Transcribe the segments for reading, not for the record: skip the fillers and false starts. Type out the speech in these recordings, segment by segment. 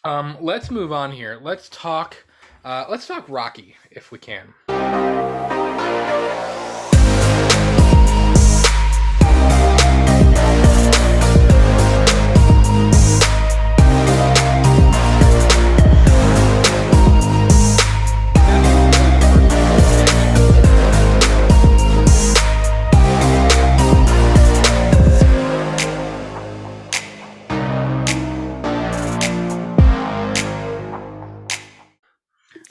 Let's move on here. Let's talk Rocky if we can. Hell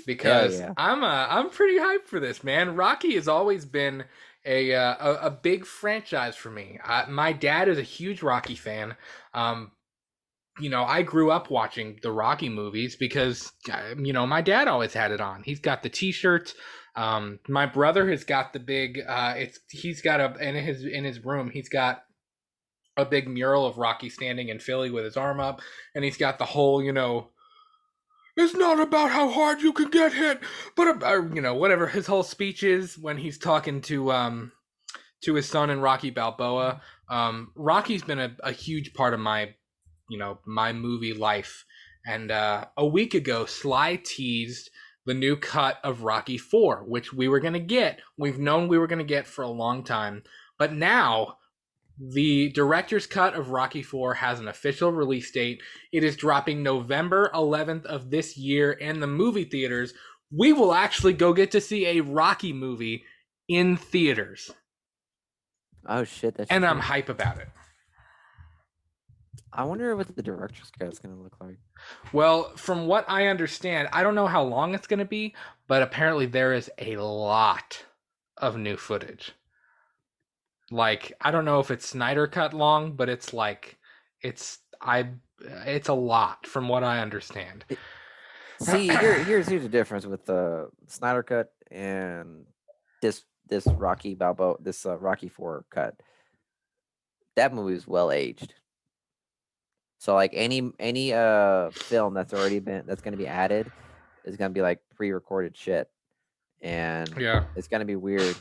Because yeah. I'm pretty hyped for this, man. Rocky has always been a big franchise for me. My dad is a huge Rocky fan. Um, I grew up watching the Rocky movies because my dad always had it on. He's got the T-shirts. My brother has got the big. He's got in his room. He's got a big mural of Rocky standing in Philly with his arm up, and he's got the whole it's not about how hard you can get hit, but about, whatever his whole speech is when he's talking to his son in Rocky Balboa. Rocky's been a huge part of my movie life. And a week ago, Sly teased the new cut of Rocky 4, which we were going to get. We've known we were going to get for a long time. But now the director's cut of Rocky 4 has an official release date. It is dropping November 11th of this year in the movie theaters. We will actually go get to see a Rocky movie in theaters. Oh shit, that's And I'm true. hype about it. I wonder what the director's cut is gonna look like. Well, from what I understand, I don't know how long it's going to be, but apparently there is a lot of new footage. Like, I don't know if it's Snyder cut long, but it's I it's a lot from what I understand. See, here's the difference with the Snyder cut and this Rocky Balboa, this Rocky 4 cut. That movie is well aged. So like any film that's gonna be added is gonna be like pre-recorded shit, and Yeah. it's gonna be weird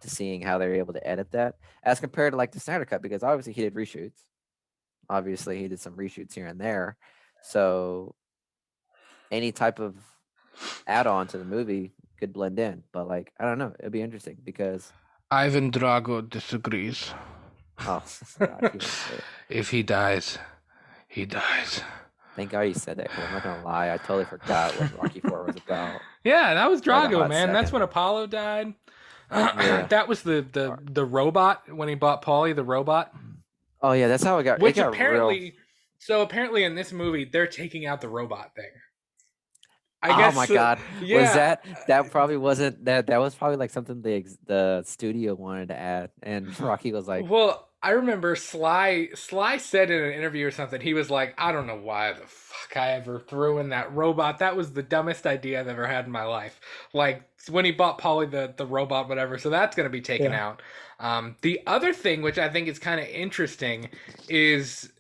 to seeing how they're able to edit that as compared to like the Snyder cut, because obviously he did reshoots. Obviously he did some reshoots here and there. So any type of add-on to the movie could blend in. But like I don't know, it'd be interesting because Ivan Drago disagrees. oh god, he didn't say it. If he dies, he dies. Thank God he said that because I'm not gonna lie, I totally forgot what Rocky 4 was about Yeah, that was for like a Drago, hot man. That's second. when Apollo died. Yeah. That was the robot when he bought Paulie the robot. Oh yeah, that's how it Which got real. apparently in this movie they're taking out the robot thing. I Oh my guess, god, was yeah. that probably wasn't that was probably like something the studio wanted to add, and Rocky was like, Well, I remember Sly said in an interview or something, he was like, I don't know why the fuck I ever threw in that robot. That was the dumbest idea I've ever had in my life. Like when he bought Polly the robot, whatever. So that's gonna be taken yeah, out. The other thing, which I think is kind of interesting, is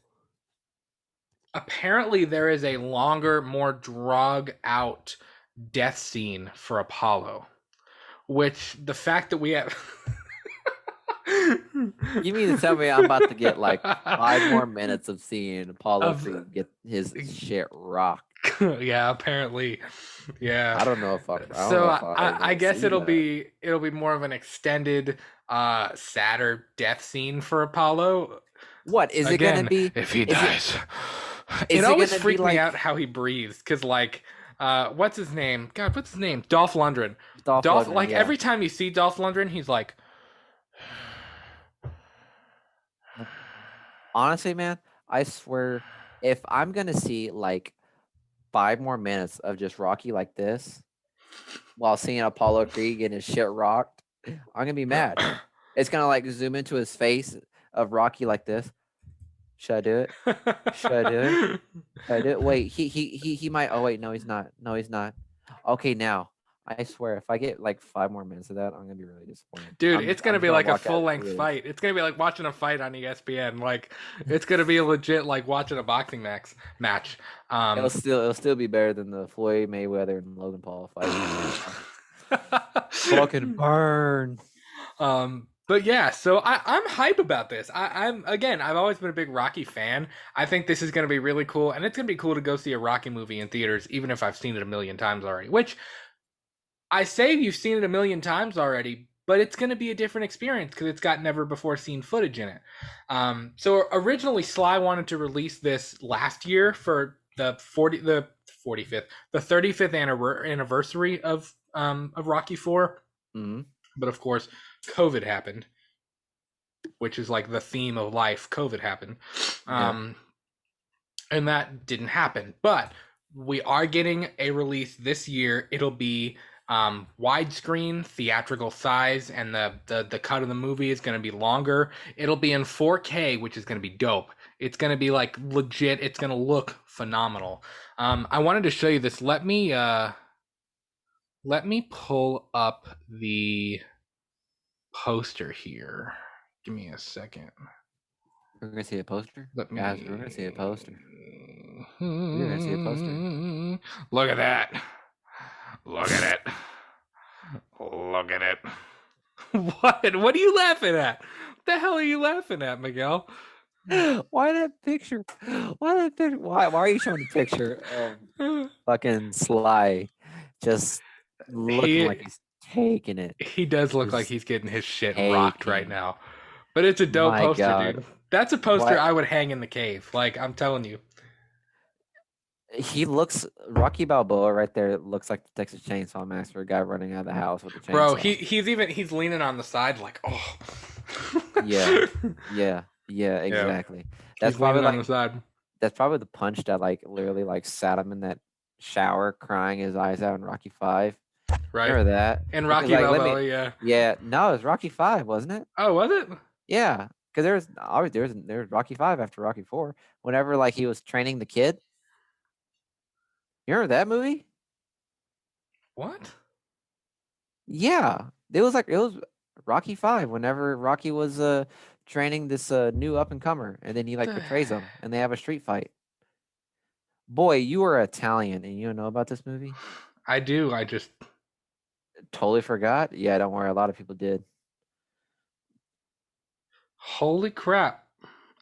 apparently there is a longer, more drag out death scene for Apollo. Which the fact that we have you mean to tell me I'm about to get like 5 more minutes of seeing Apollo of Creed get his shit rocked? yeah, apparently, yeah. I don't know if I don't So know if I I want to guess see that. it'll be more of an extended, sadder death scene for Apollo. What is it gonna Again, be? if he Is it dies, it is it always gonna be freaked me like out how he breathes. Cause like, what's his name? God, what's his name? Dolph Lundgren. Dolph Dolph, Lundgren? like Yeah. every time you see Dolph Lundgren, he's like, Honestly, man, I swear, if I'm gonna see like 5 more minutes of just Rocky like this while seeing Apollo Creed getting his shit rocked, I'm gonna be mad. It's gonna like zoom into his face of Rocky like this. Should I do it? Should I do it? Should I do it? Wait, he might. Oh wait, no, he's not. No, he's not. Okay, now I swear, if I get like 5 more minutes of that, I'm gonna be really disappointed. dude, I'm it's gonna I'm be gonna like a walk out full length really. fight. It's gonna be like watching a fight on ESPN. Like it's gonna be legit like watching a boxing match. Um, It'll still be better than the Floyd Mayweather and Logan Paul fight. Fucking burn. But yeah, so I'm hype about this. I'm again, I've always been a big Rocky fan. I think this is going to be really cool, and it's going to be cool to go see a Rocky movie in theaters, even if I've seen it a million times already. Which I say you've seen it a million times already, but it's going to be a different experience because it's got never before seen footage in it. So originally, Sly wanted to release this last year for the 45th, the 35th anniversary of Rocky Four, Mm-hmm. but of course, COVID happened, which is like the theme of life. COVID happened. Yeah. Um, and that didn't happen. But we are getting a release this year. It'll be widescreen, theatrical size, and the cut of the movie is going to be longer. It'll be in 4K, which is going to be dope. It's going to be like legit. It's going to look phenomenal. I wanted to show you this. Let me pull up the poster here. Give me a second. We're gonna see a poster, Let guys. We're gonna see a poster. me. We're gonna see a poster. Look at that. Look at it. Look at it. What? What are you laughing at? What the hell are you laughing at, Miguel? Why that picture? Why that picture? Why are you showing the picture of fucking Sly just looking like He he's taking it? he does look like Just he's getting his shit rocked right taking. now. But it's a dope My poster, God. dude. That's a poster What I would hang in the cave. Like, I'm telling you. he looks Rocky Balboa right there looks like the Texas Chainsaw Massacre guy running out of the house with a Bro, chainsaw. he's leaning on the side like, oh. Yeah. Yeah. Yeah, Yeah. exactly. That's He's probably leaning on like the side. that's probably the punch that like literally like sat him in that shower crying his eyes out in Rocky 5. Right. Remember that? And Because Rocky like let me Balboa, yeah. yeah, no, it was Rocky 5, wasn't it? Oh, was it? Yeah, because there's obviously there's Rocky 5 after Rocky 4. Whenever like he was training the kid. You remember that movie? What? Yeah. It was Rocky 5 whenever Rocky was training this new up and comer and then he like The- betrays him and they have a street fight. Boy, you are Italian and you don't know about this movie? I do. I just Totally forgot. Yeah, don't worry, a lot of people did. holy crap.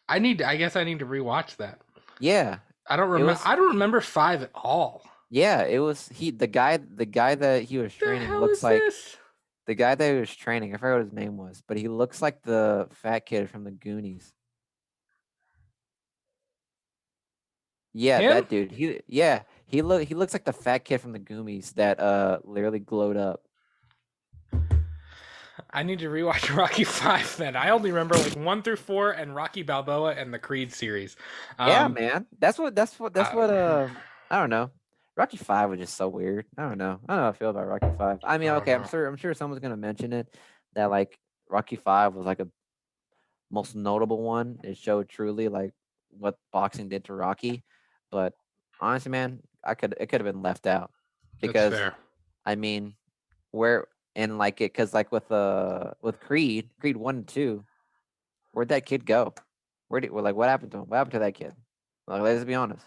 I guess I need to rewatch that. Yeah. It was I don't remember 5 at all. yeah, it was the guy that he was The training hell looks is like this? the guy that he was training. I forgot what his name was, but he looks like the fat kid from the Goonies. Yeah, Him? that dude. He looks like the fat kid from the Goonies that literally glowed up. I need to rewatch Rocky 5 then. I only remember like 1 through 4 and Rocky Balboa and the Creed series. Yeah, Um man. That's what I, I don't know. Rocky 5 was just so weird. I don't know. I don't know how I feel about Rocky 5. I mean, I don't okay, I'm know. sure I'm sure someone's gonna mention it that like Rocky 5 was like a most notable one. It showed truly like what boxing did to Rocky. But honestly, man, it could have been left out That's because fair. I mean, where and like it because like with Creed 1 and 2, where'd that kid go? What happened to him? What happened to that kid? Like, let's be honest,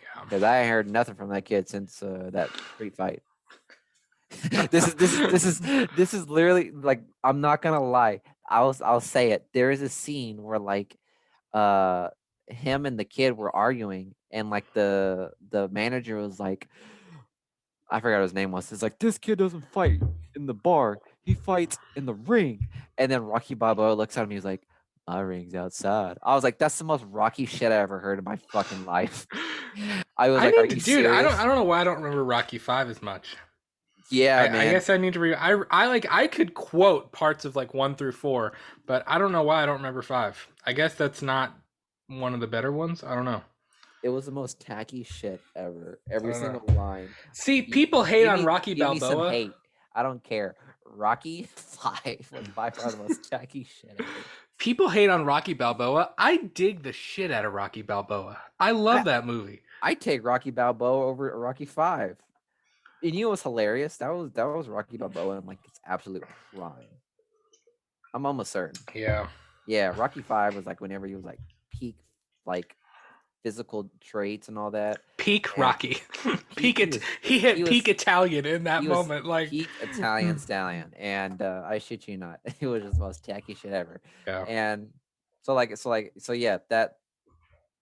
Yeah. because I ain't heard nothing from that kid since that street fight. This is literally like I'm not gonna lie. I'll say it. There is a scene where like uh him and the kid were arguing and like the manager was like I forgot what his name was. It's like this kid doesn't fight in the bar. He fights in the ring. And then Rocky Balboa looks at him. He's like, "My ring's outside." I was like, "That's the most Rocky shit I ever heard in my fucking life." I was I like, "Are need to, you dude. serious?" I don't know why I don't remember Rocky 5 as much. Yeah, I man. guess I need to I like I could quote parts of like 1 through 4, but I don't know why I don't remember 5. I guess that's not one of the better ones. I don't know. It was the most tacky shit ever. I Every don't know. single line. See, people hate Give on me Rocky give me some Balboa. hate. I don't care. Rocky 5 was by far the most tacky shit ever. People hate on Rocky Balboa. I dig the shit out of Rocky Balboa. I love I that movie. I take Rocky Balboa over Rocky 5. And you know what's hilarious? That was Rocky Balboa in like its absolute prime. I'm almost certain. Yeah. Yeah, Rocky 5 was like whenever he was like peak like physical traits and all that. peak and Rocky. peak. He hit he peak was Italian in that he was moment. Like, peak Italian Stallion, and I shit you not, it was just the most tacky shit ever. yeah. And so yeah, that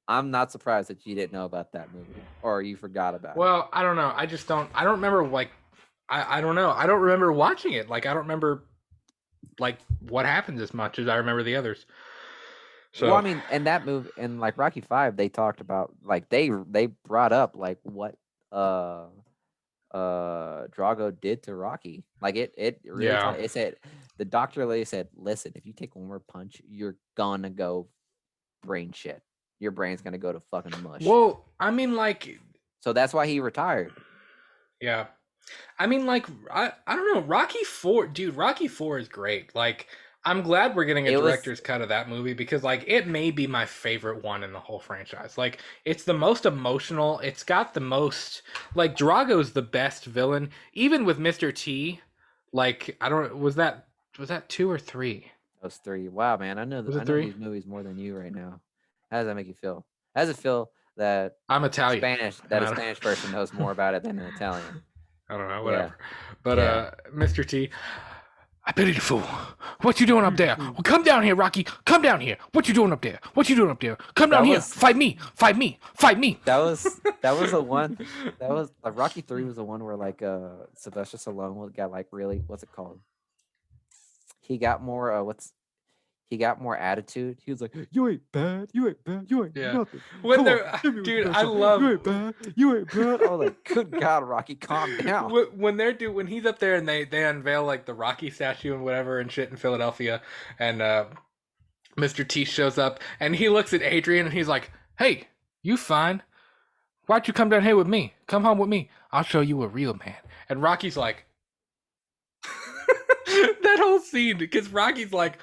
I'm not surprised that you didn't know about that movie or you forgot about it. Well, I don't know. I just don't. I don't remember like. I don't know. I don't remember watching it. Like I don't remember like what happens as much as I remember the others. Well, I So mean, in that movie, in like Rocky Five, they talked about like they brought up like what uh Drago did to Rocky. Like it really yeah. taught. It said the doctor lady said, "Listen, if you take one more punch, you're gonna go brain shit. Your brain's gonna go to fucking mush." Well, I mean, like, So that's why he retired. yeah. I mean, like, I don't know. Rocky Four, dude. Rocky Four is great. Like, I'm glad we're getting a It was director's cut of that movie because, like, it may be my favorite one in the whole franchise. Like, it's the most emotional. It's got the most. Like, Drago's the best villain, even with Mr. T. Like, I don't. Was that two or three? those three. Wow, man, Was I it know three? these movies more than you right now. How does that make you feel? How does it feel that I'm Italian, and a I Spanish person knows more about it than an Italian? I don't know, Yeah, whatever. But yeah. Mr. T, I pity the fool. What you doing up there? Well, come down here, Rocky. Come down here. What you doing up there? What you doing up there? Come down That here. was Fight me. Fight me. Fight me. that was the one. That was like Rocky 3 was the one where like Sylvester Stallone got like really, what's it called? He got more he got more attitude. He was like, "You ain't bad. You ain't bad. You ain't Yeah. nothing. When Come on, they're, give me dude, that I shot. love You ain't bad. You ain't bad." I was like, "Good God, Rocky, calm down." when he's up there and they unveil like the Rocky statue and whatever and shit in Philadelphia, and Mr. T shows up and he looks at Adrian and he's like, "Hey, you fine? Why'd you come down here with me? Come home with me. I'll show you a real man." And Rocky's like, that whole scene because Rocky's like,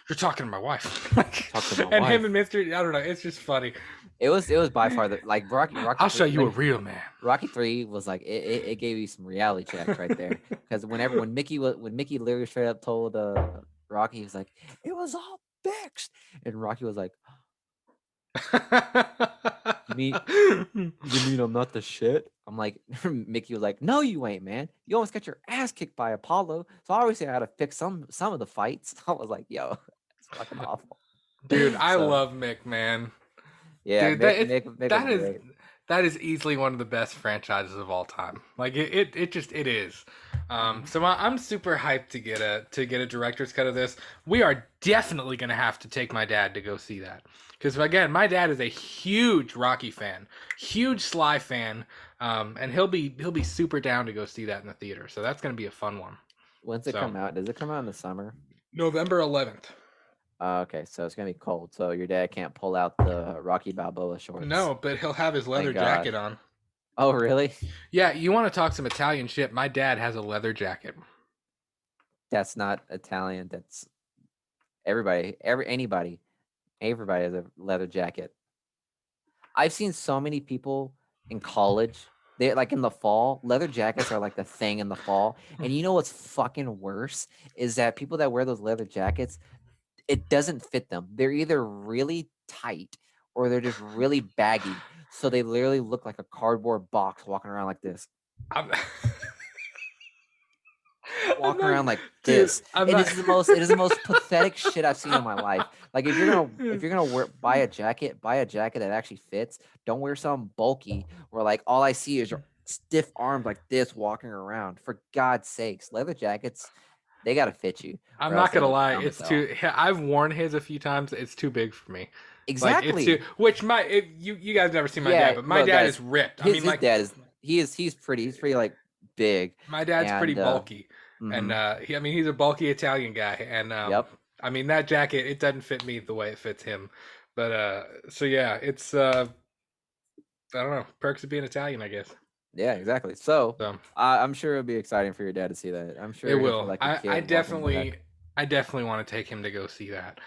"You're talking to my wife," Talk to my and wife. him and Mister, I don't know, it's just funny. It was by far the like Rocky. I'll 3, show you a like, real man. Rocky 3 was like it gave you some reality checks right there. Because when Mickey literally straight up told Rocky, he was like, "It was all fixed," and Rocky was like, "You mean I'm not the shit?" I'm like, Mickey was like, "No, you ain't, man. You almost got your ass kicked by Apollo. So obviously I had to fix some of the fights." I was like, "Yo, it's fucking awful." Dude, I So love Mick, man. yeah, Dude, Mick was that is great. that is easily one of the best franchises of all time. Like it is. So I'm super hyped to get a director's cut of this. We are definitely gonna have to take my dad to go see that because again, my dad is a huge Rocky fan, huge Sly fan, and he'll be super down to go see that in the theater. So that's gonna be a fun one. When's it So come out? Does it come out in the summer? November 11th. Okay, so it's gonna be cold. So your dad can't pull out the Rocky Balboa shorts. No, but he'll have his leather Thank God. jacket on. Oh, really? Yeah, you want to talk some Italian shit? My dad has a leather jacket. That's not Italian. That's everybody. Everybody has a leather jacket. I've seen so many people in college. They like in the fall, leather jackets are like the thing in the fall. And you know what's fucking worse is that people that wear those leather jackets, it doesn't fit them. They're either really tight or they're just really baggy. So they literally look like a cardboard box walking around like this. I'm, Walking around like dude, this. I'm It not. is the most pathetic shit I've seen in my life. Like if you're gonna buy a jacket that actually fits. Don't wear something bulky where like all I see is your stiff arms like this walking around. For God's sakes, leather jackets, they gotta fit you. I'm Or else not they gonna look lie. dumb as It's hell. too. I've worn his a few times. It's too big for me. Like it's Exactly. too. Which you guys never seen my Yeah, dad, but my look, dad guys, is ripped. I mean, his like dad is he's pretty like big my dad's pretty and bulky, and mhm, I mean he's a bulky Italian guy, and yep. I mean that jacket it doesn't fit me the way it fits him, but so yeah, it's I don't know, perks of being Italian, I guess. Yeah, exactly. So So I'm sure it'll be exciting for your dad to see that. I'm it sure he'll feel will. like a kid I walking back. definitely want to take him to go see that.